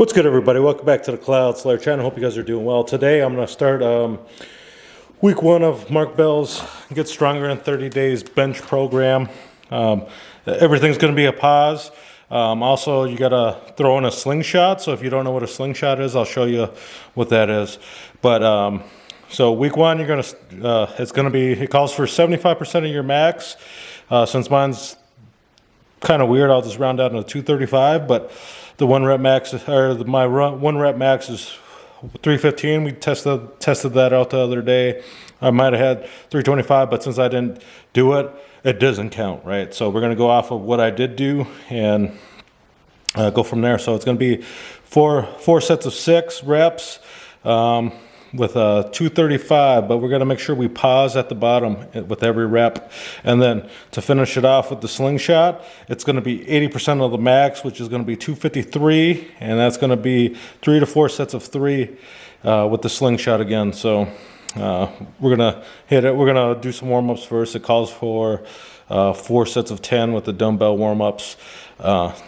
What's good, everybody? Welcome back to the CloudSlayer channel. Hope you guys are doing well. Today I'm going to start week one of Mark Bell's Get Stronger in 30 Days bench program. Everything's going to be a pause. Also, you got to throw in a slingshot. So if you don't know what a slingshot is, I'll show you what that is. But so week one, you're going to it's going to be, it calls for 75% of your max. Since mine's kind of weird, I'll just round down to 235, but the one rep max, or my one rep max is 315. We tested that out the other day. I might have had 325, but since I didn't do it, it doesn't count, right? So we're gonna go off of what I did do and go from there. So it's gonna be four sets of 6 reps with 235, but we're gonna make sure we pause at the bottom with every rep. And then to finish it off with the slingshot, it's gonna be 80% of the max, which is gonna be 253, and that's gonna be 3 to 4 sets of 3 with the slingshot again. So we're gonna hit it. We're gonna do some warm-ups first. It calls for 4 sets of 10 with the dumbbell warm-ups,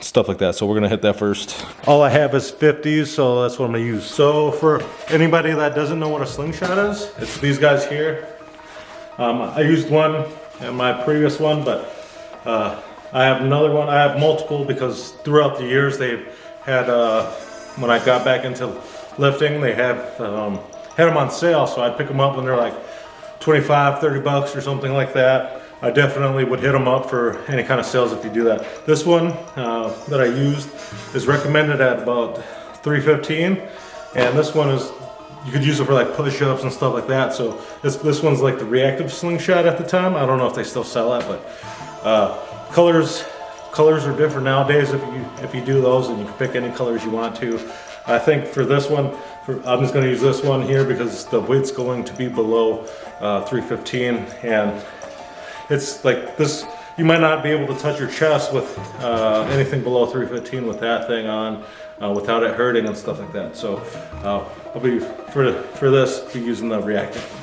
stuff like that. So we're gonna hit that first. All I have is 50s, so that's what I'm gonna use. So for anybody that doesn't know what a slingshot is, it's these guys here. I used one in my previous one, but I have another one. I have multiple because throughout the years they've had, when I got back into lifting, they have had them on sale, so I'd pick them up when they're like 25, 30 bucks or something like that. I definitely would hit them up for any kind of sales if you do that. This one that I used is recommended at about 315, and this one is, you could use it for like push-ups and stuff like that. So this one's like the reactive slingshot at the time. I don't know if they still sell it, but colors are different nowadays. If you do those, and you can pick any colors you want to. I think for this one, I'm just going to use this one here because the weight's going to be below 315, and it's like this, you might not be able to touch your chest with anything below 315 with that thing on, without it hurting and stuff like that. So I'll be, for this, be using the reactive.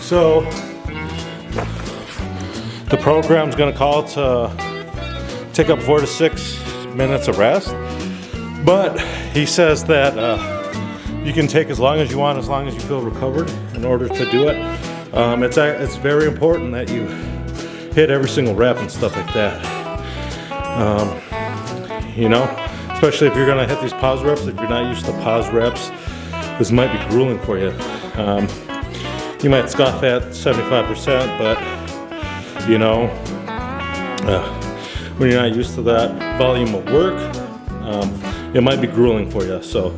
So the program's gonna call to take up 4 to 6 minutes of rest, but he says that you can take as long as you want, as long as you feel recovered in order to do it. It's very important that you hit every single rep and stuff like that. You know, especially if you're gonna hit these pause reps. If you're not used to pause reps, this might be grueling for you. You might scoff at 75%, but you know, when you're not used to that volume of work, it might be grueling for you. So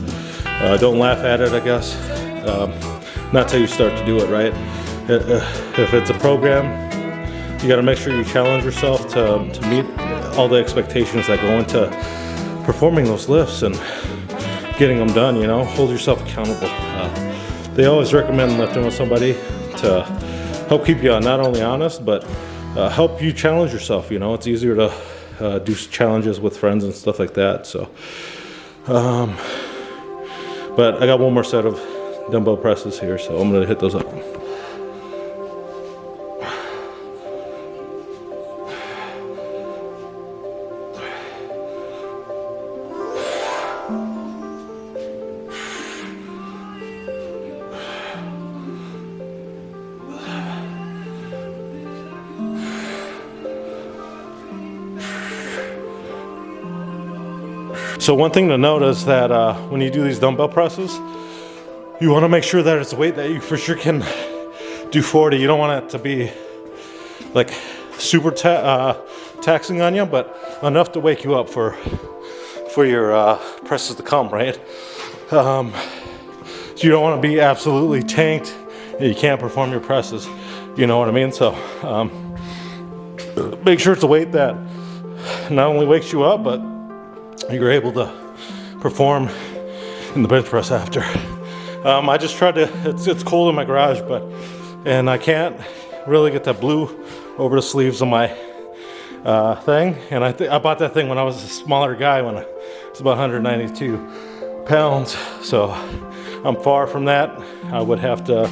don't laugh at it, I guess. Not till you start to do it, right? If it's a program, you got to make sure you challenge yourself to meet all the expectations that go into performing those lifts and getting them done. You know, hold yourself accountable. They always recommend lifting with somebody to help keep you not only honest, but help you challenge yourself. You know, it's easier to do challenges with friends and stuff like that. So, but I got one more set of dumbbell presses here, so I'm gonna hit those up. So one thing to note is that when you do these dumbbell presses, you want to make sure that it's a weight that you for sure can do 40. You don't want it to be like super taxing on you, but enough to wake you up for your presses to come, right? So you don't want to be absolutely tanked and you can't perform your presses. You know what I mean? So make sure it's a weight that not only wakes you up, but you're able to perform in the bench press after. I just tried to, it's cold in my garage, and I can't really get that blue over the sleeves of my thing. And I bought that thing when I was a smaller guy, when I was about 192 pounds. So I'm far from that. I would have to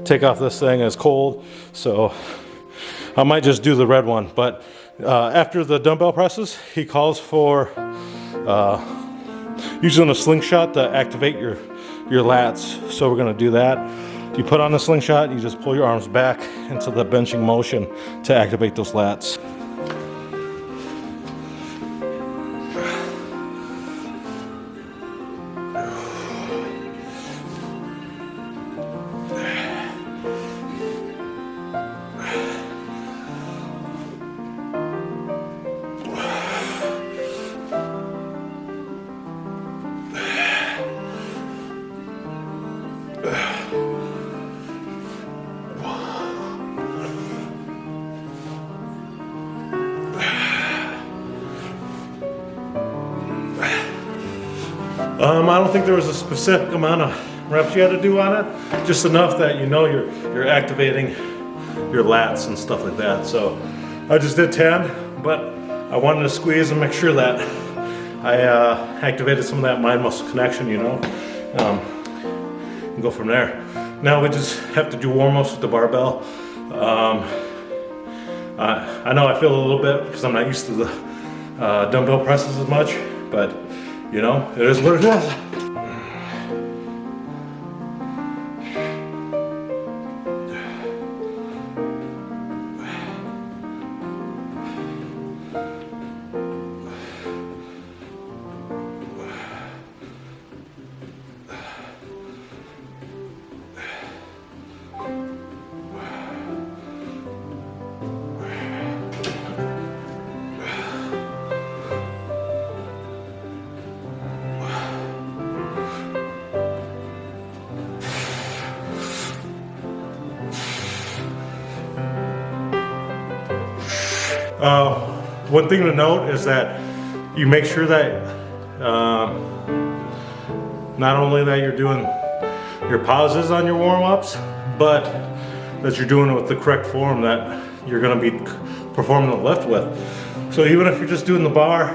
take off this thing. It's cold. So I might just do the red one. But after the dumbbell presses, he calls for using a slingshot to activate your lats. So we're gonna do that. You put on the slingshot, you just pull your arms back into the benching motion to activate those lats. I don't think there was a specific amount of reps you had to do on it, just enough that you know you're activating your lats and stuff like that. So I just did 10, but I wanted to squeeze and make sure that I activated some of that mind muscle connection, you know, and go from there. Now we just have to do warm-ups with the barbell. I know I feel a little bit because I'm not used to the dumbbell presses as much, but you know, it is what it is. One thing to note is that you make sure that not only that you're doing your pauses on your warm-ups, but that you're doing it with the correct form that you're going to be performing the lift with. So even if you're just doing the bar,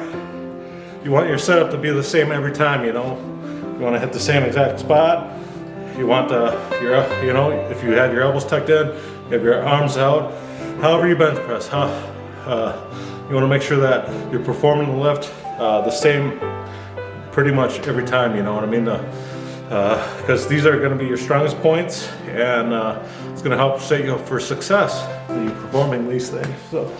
you want your setup to be the same every time, you know. You want to hit the same exact spot. You want you know, if you have your elbows tucked in, you have your arms out, however you bench press, you want to make sure that you're performing the lift the same pretty much every time, you know what I mean? Because these are going to be your strongest points, and it's going to help set you up for success when you're performing these things. So.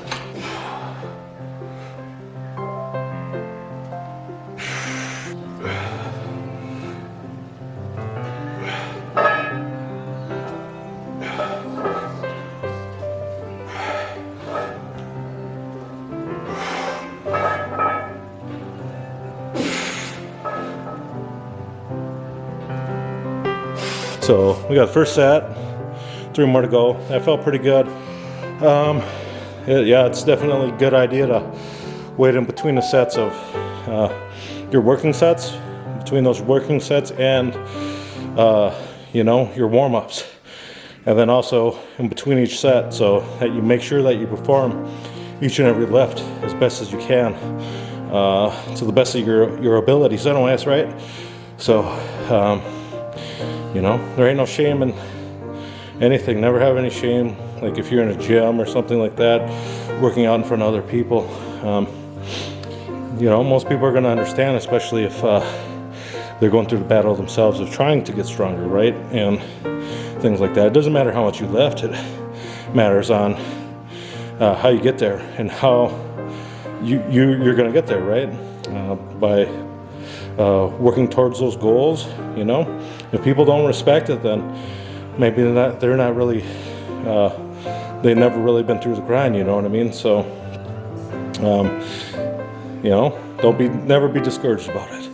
So we got the first set, 3 more to go. That felt pretty good. Yeah, it's definitely a good idea to wait in between the sets of your working sets, between those working sets and you know, your warm-ups. And then also in between each set, so that you make sure that you perform each and every lift as best as you can, to the best of your abilities anyways, right? So you know, there ain't no shame in anything. Never have any shame. Like if you're in a gym or something like that, working out in front of other people, you know, most people are going to understand, especially if they're going through the battle themselves of trying to get stronger, right? And things like that. It doesn't matter how much you lift. It matters on how you get there and how you're going to get there, right? By working towards those goals. You know, if people don't respect it, then maybe they're not really, they've never really been through the grind, you know what I mean? So, you know, never be discouraged about it.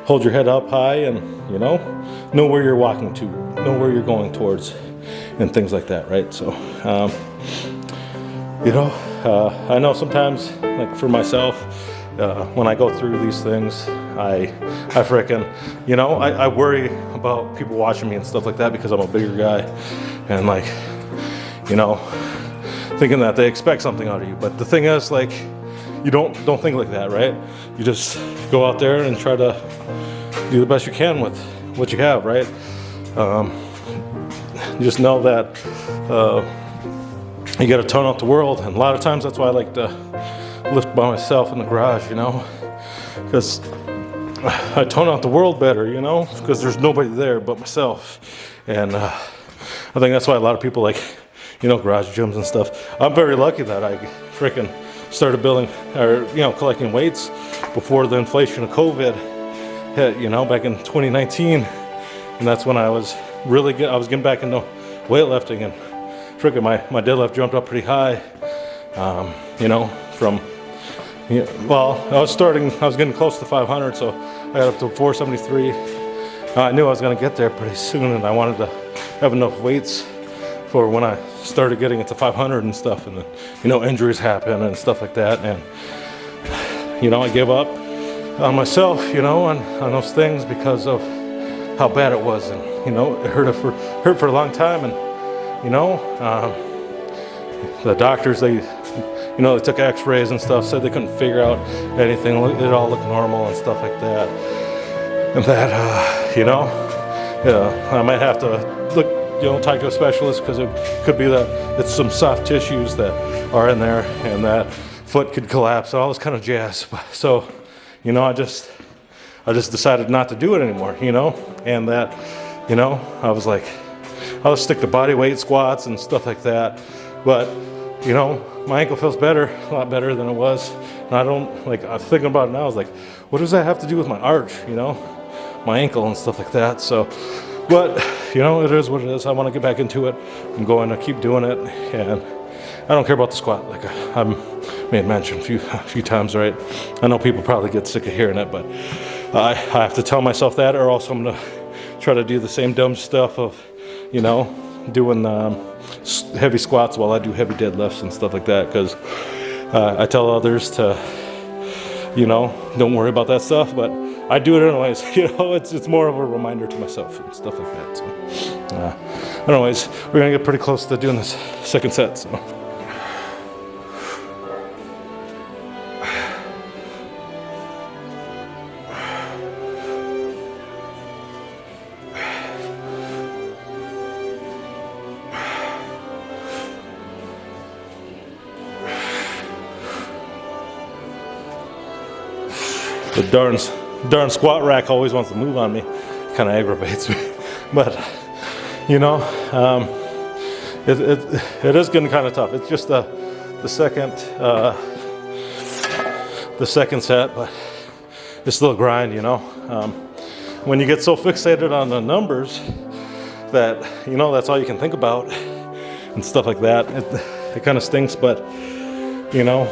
Hold your head up high and, you know where you're walking to, know where you're going towards, and things like that, right? So, you know, I know sometimes, like for myself, when I go through these things, I frickin', you know, I worry about people watching me and stuff like that because I'm a bigger guy, and like, you know, thinking that they expect something out of you. But the thing is, like, you don't think like that, right? You just go out there and try to do the best you can with what you have, right? You just know that you got to tone out the world, and a lot of times that's why I like to lift by myself in the garage, you know, because I tone out the world better, you know, because there's nobody there but myself. And I think that's why a lot of people like, you know, garage gyms and stuff. I'm very lucky that I freaking started building, or, you know, collecting weights before the inflation of COVID hit, you know, back in 2019. And that's when I was really good. I was getting back into weightlifting, and freaking my deadlift jumped up pretty high, you know, from, you know, well, I was getting close to 500, so I got up to 473. I knew I was going to get there pretty soon, and I wanted to have enough weights for when I started getting it to 500 and stuff, and then, you know, injuries happen and stuff like that, and, you know, I gave up on myself, you know, on those things because of how bad it was, and, you know, it hurt for a long time, and, you know, the doctors, they took x-rays and stuff, said they couldn't figure out anything, it all looked normal and stuff like that, and that, you know, I might have to look, you know, talk to a specialist, because it could be that it's some soft tissues that are in there, and that foot could collapse, all this kind of jazz. So, you know, I just decided not to do it anymore, you know, and that, you know, I was like, I'll stick to body weight squats and stuff like that, but, you know, my ankle feels better, a lot better than it was, and I don't, like, I'm thinking about it now, I was like, what does that have to do with my arch, you know, my ankle and stuff like that? So, but, you know, it is what it is. I want to get back into it. I'm going to keep doing it, and I don't care about the squat, like I made mention a few times, right? I know people probably get sick of hearing it, but I have to tell myself that, or else I'm gonna try to do the same dumb stuff of, you know, doing heavy squats while I do heavy deadlifts and stuff like that, because I tell others to, you know, don't worry about that stuff, but I do it anyways. You know, it's more of a reminder to myself and stuff like that. So, anyways, we're gonna get pretty close to doing this second set. So. The darn squat rack always wants to move on me. Kind of aggravates me. But, you know, it is getting kind of tough. It's just the second set, but it's still a grind, you know. When you get so fixated on the numbers that, you know, that's all you can think about and stuff like that, it kind of stinks, but, you know,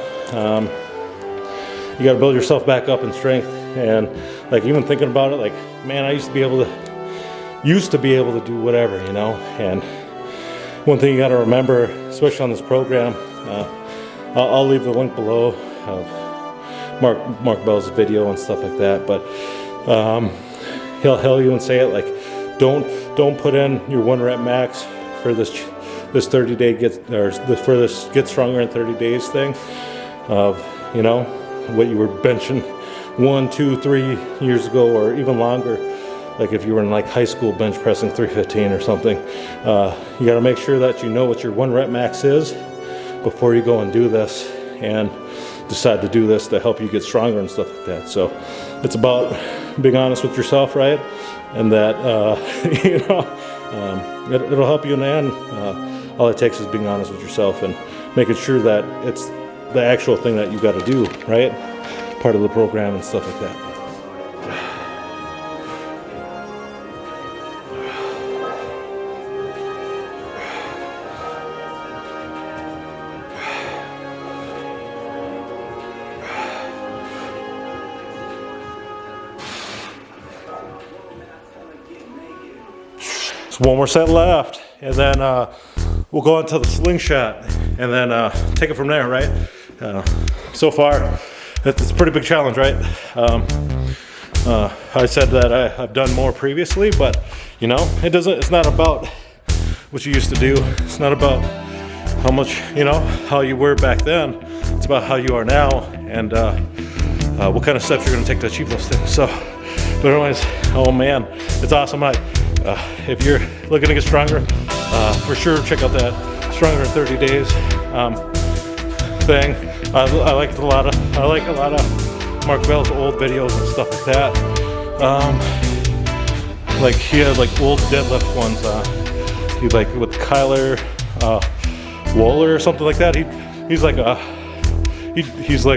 you got to build yourself back up in strength. And like, even thinking about it, like, man, I used to be able to do whatever, you know. And one thing you got to remember, especially on this program, I'll leave the link below of Mark Bell's video and stuff like that, but he'll even say it like, don't put in your 1 rep max for this 30-day for this get stronger in 30 days thing of, you know, what you were benching 1, 2, 3 years ago, or even longer. Like if you were in like high school bench pressing 315 or something, you got to make sure that you know what your 1 rep max is before you go and do this, and decide to do this to help you get stronger and stuff like that. So it's about being honest with yourself, right? And that, you know, it'll help you in the end. All it takes is being honest with yourself and making sure that it's the actual thing that you got to do, right? Part of the program and stuff like that. So one more set left, and then we'll go into the slingshot, and then take it from there, right? So far, it's a pretty big challenge, right? I said that I've done more previously, but you know, it's not about what you used to do. It's not about how much, you know, how you were back then. It's about how you are now, and what kind of steps you're gonna take to achieve those things. So, but anyways, oh man, it's awesome. If you're looking to get stronger, for sure check out that Stronger in 30 Days thing. I like a lot of Mark Bell's old videos and stuff like that. Like he had like old deadlift ones. He like with Kyler Wohler or something like that. He's like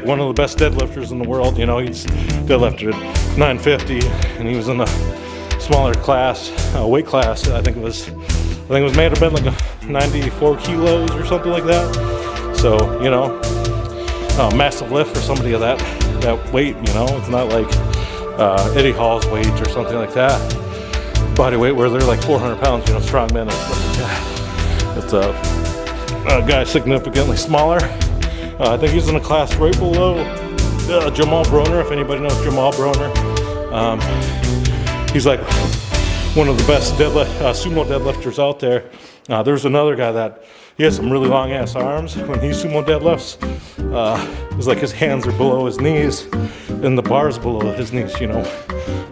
one of the best deadlifters in the world. You know, he's deadlifted 950, and he was in the smaller class, weight class. I think it was may have been like a 94 kilos or something like that. So you know, massive lift for somebody of that weight. You know, it's not like Eddie Hall's weight or something like that. Body weight where they're like 400 pounds. You know, strong men and stuff like that. It's a guy significantly smaller. I think he's in a class right below Jamal Broner. If anybody knows Jamal Broner, he's like one of the best sumo deadlifters out there. There's another guy that he has some really long ass arms. When he sumo deadlifts, it's like his hands are below his knees and the bar's below his knees, you know,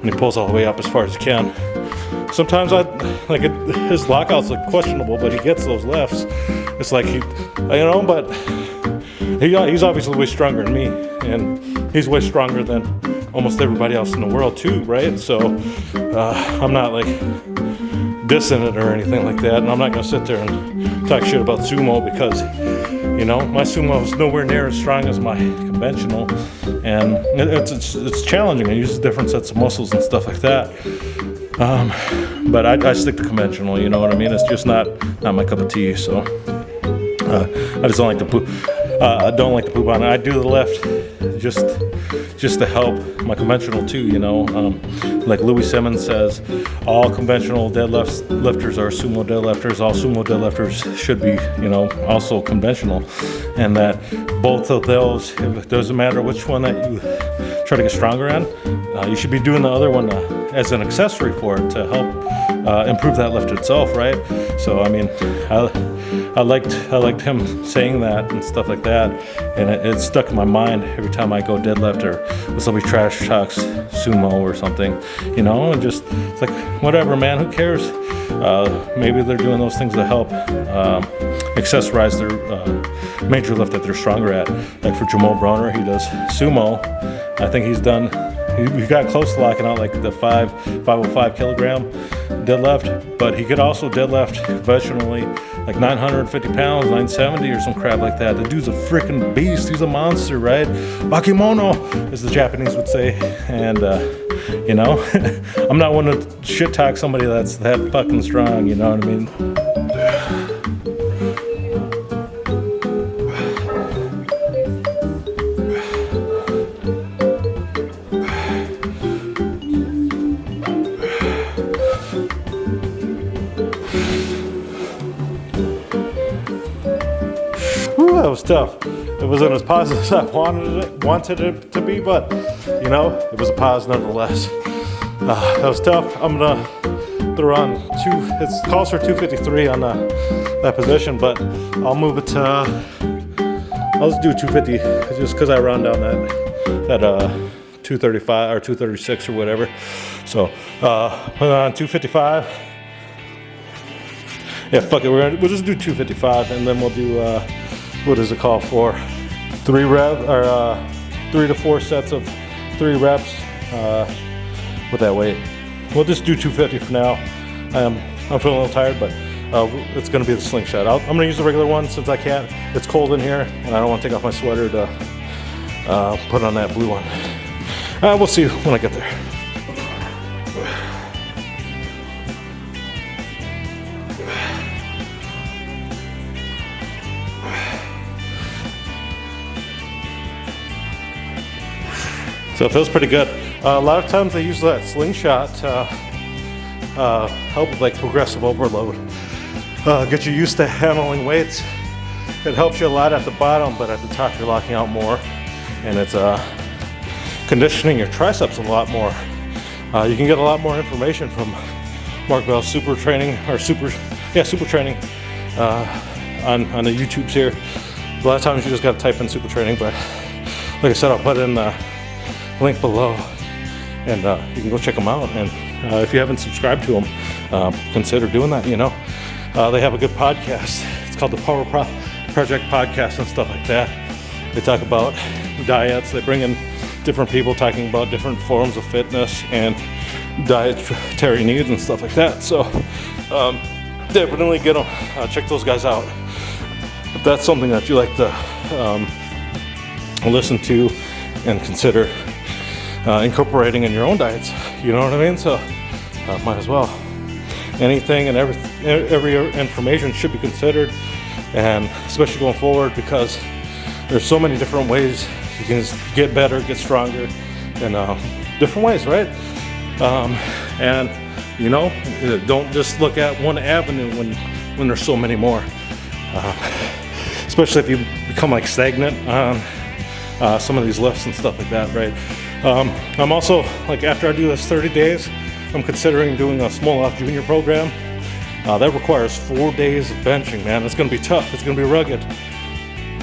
and he pulls all the way up as far as he can. Sometimes his lockouts look questionable, but he gets those lifts. It's like but he's obviously way stronger than me, and he's way stronger than almost everybody else in the world too, right? So I'm not like dissing it or anything like that, and I'm not gonna sit there and talk shit about sumo because, you know, my sumo is nowhere near as strong as my conventional, and it's challenging. I use different sets of muscles and stuff like that. But I stick to conventional, you know what I mean? It's just not my cup of tea, so I just don't like to poop. I don't like to poop on it. I do the lift just to help my conventional too, you know. Like Louis Simmons says, all conventional deadlifters are sumo deadlifters. All sumo deadlifters should be, you know, also conventional, and that both of those, it doesn't matter which one that you try to get stronger in, you should be doing the other one as an accessory for it to help improve that lift itself, right? So I mean, I liked him saying that and stuff like that, and it stuck in my mind every time I go deadlift or when somebody trash talks sumo or something, you know, and just it's like whatever, man, who cares? Maybe they're doing those things to help accessorize their major lift that they're stronger at. Like for Jamal Broner, he does sumo. I think he got close to locking out like the 505 kilogram deadlift, but he could also deadlift conventionally like 950 pounds, 970 or some crap like that. The dude's a freaking beast. He's a monster, right? Bakemono, as the Japanese would say. And, you know, I'm not one to shit talk somebody that's that fucking strong, you know what I mean? That was tough. It wasn't as positive as I wanted it to be, but you know, it was a pause nonetheless. That was tough. I'm gonna throw on it calls for 253 on that position, but I'll move it to, I'll just do 250 just because I run down that 235 or 236 or whatever. So put it on 255. Yeah, fuck it. We'll just do 255, and then we'll do what does it call for? 3 to 4 sets of 3 reps with that weight. We'll just do 250 for now. I'm feeling a little tired, but it's going to be the slingshot. I'm going to use the regular one since I can't. It's cold in here, and I don't want to take off my sweater to put on that blue one. We'll see when I get there. So it feels pretty good. A lot of times I use that slingshot help with like progressive overload. Get you used to handling weights. It helps you a lot at the bottom, but at the top you're locking out more, and it's conditioning your triceps a lot more. You can get a lot more information from Mark Bell's super training super training on the YouTubes here. A lot of times you just got to type in super training, but like I said, I'll put in the link below, and you can go check them out. And if you haven't subscribed to them, consider doing that. You know, they have a good podcast. It's called the Power Project Podcast and stuff like that. They talk about diets. They bring in different people talking about different forms of fitness and dietary needs and stuff like that. So definitely get them. Check those guys out if that's something that you like to listen to and consider incorporating in your own diets. You know what I mean? So might as well. Anything and every information should be considered, and especially going forward, because there's so many different ways you can get better, get stronger in different ways, right? And you know, don't just look at one avenue when there's so many more. Especially if you become like stagnant on some of these lifts and stuff like that, right? I'm also, like, after I do this 30 days, I'm considering doing a small off junior program. That requires 4 days of benching, man. It's gonna be tough, it's gonna be rugged.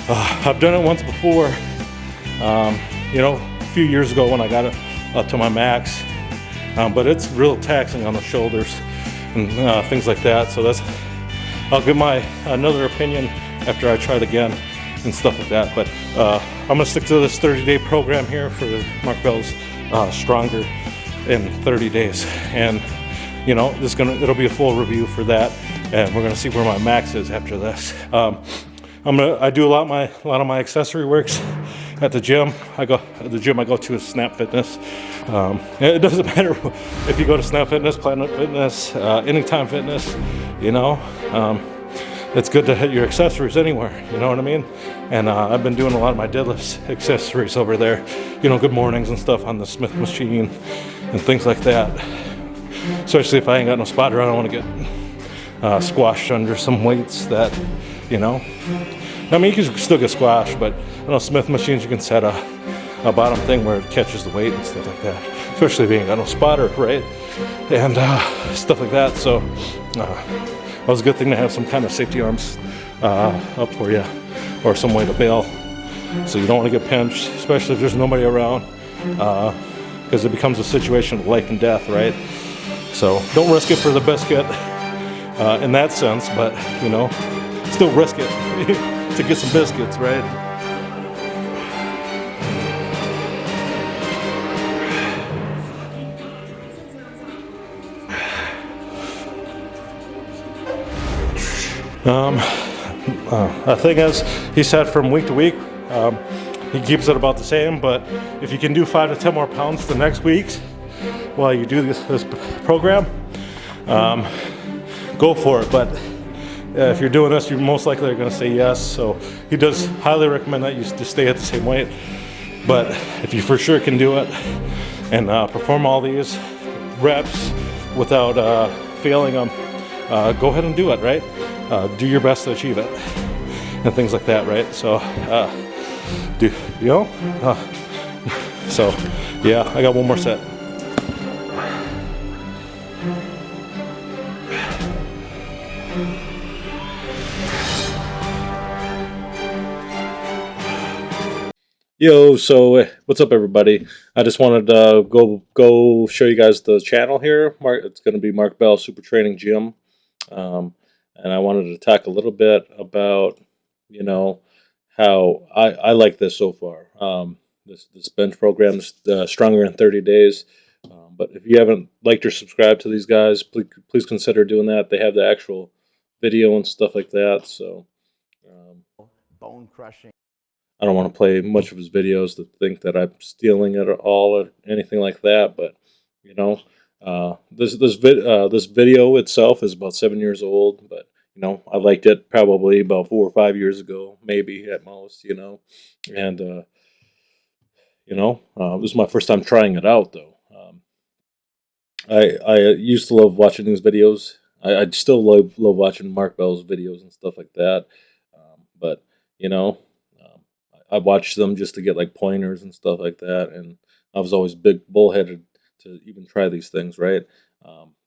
I've done it once before, you know, a few years ago when I got it up to my max, but it's real taxing on the shoulders and things like that. So I'll give my another opinion after I try it again and stuff like that. But I'm gonna stick to this 30-day program here for Mark Bell's Stronger in 30 days, and you know, it'll be a full review for that, and we're gonna see where my max is after this. I do a lot of my accessory works at the gym. I go to is Snap Fitness. It doesn't matter if you go to Snap Fitness, Planet Fitness, Anytime Fitness. You know, it's good to hit your accessories anywhere. You know what I mean? And I've been doing a lot of my deadlifts accessories over there. You know, good mornings and stuff on the Smith machine and things like that. Especially if I ain't got no spotter, I don't want to get squashed under some weights that, you know. I mean, you can still get squashed, but I know Smith machines, you can set a bottom thing where it catches the weight and stuff like that. Especially if you ain't got no spotter, right? And stuff like that. So it was a good thing to have some kind of safety arms up for you, or some way to bail, so you don't want to get pinched, especially if there's nobody around, because it becomes a situation of life and death, right? So don't risk it for the biscuit in that sense, but you know, still risk it to get some biscuits, right? I think, as he said, from week to week, he keeps it about the same, but if you can do 5 to 10 more pounds the next week while you do this program, go for it. But if you're doing this, you're most likely are going to say yes. So he does highly recommend that you just stay at the same weight. But if you for sure can do it and perform all these reps without failing them, go ahead and do it, right? Do your best to achieve it and things like that, right? So so yeah, I got one more set. Yo, so what's up, everybody? I just wanted to go show you guys the channel here. It's going to be Mark Bell Super Training Gym, and I wanted to talk a little bit about, you know, how I like this so far. This bench program is Stronger in 30 Days. But if you haven't liked or subscribed to these guys, please consider doing that. They have the actual video and stuff like that. So bone crushing. I don't want to play much of his videos to think that I'm stealing it at all or anything like that. But you know, this video itself is about 7 years old. But you know, I liked it probably about 4 or 5 years ago, maybe at most. You know, and you know, this is my first time trying it out, though. I used to love watching these videos. I still love watching Mark Bell's videos and stuff like that. But you know, um, I watched them just to get like pointers and stuff like that. And I was always big bullheaded to even try these things, right?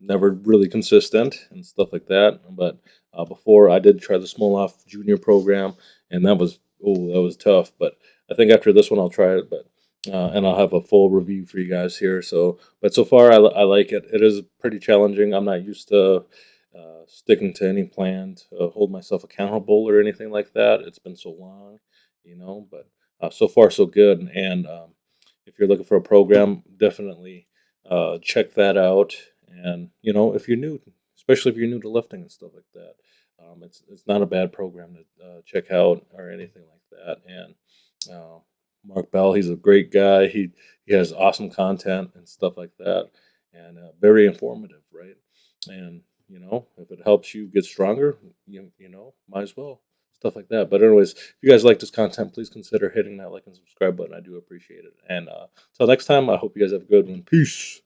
Never really consistent and stuff like that. But before I did try the Smoloff Junior program, and that was tough. But I think after this one I'll try it. But and I'll have a full review for you guys here. So, but so far I like it. It is pretty challenging. I'm not used to sticking to any plan to hold myself accountable or anything like that. It's been so long, But so far so good. And if you're looking for a program, definitely check that out. And if you're new, especially if you're new to lifting and stuff like that, it's not a bad program to check out or anything like that. And uh, Mark Bell, he's a great guy. He has awesome content and stuff like that, and very informative, right? And if it helps you get stronger, might as well stuff like that. But anyways, if you guys like this content, please consider hitting that like and subscribe button. I do appreciate it. And until next time, I hope you guys have a good one. Peace.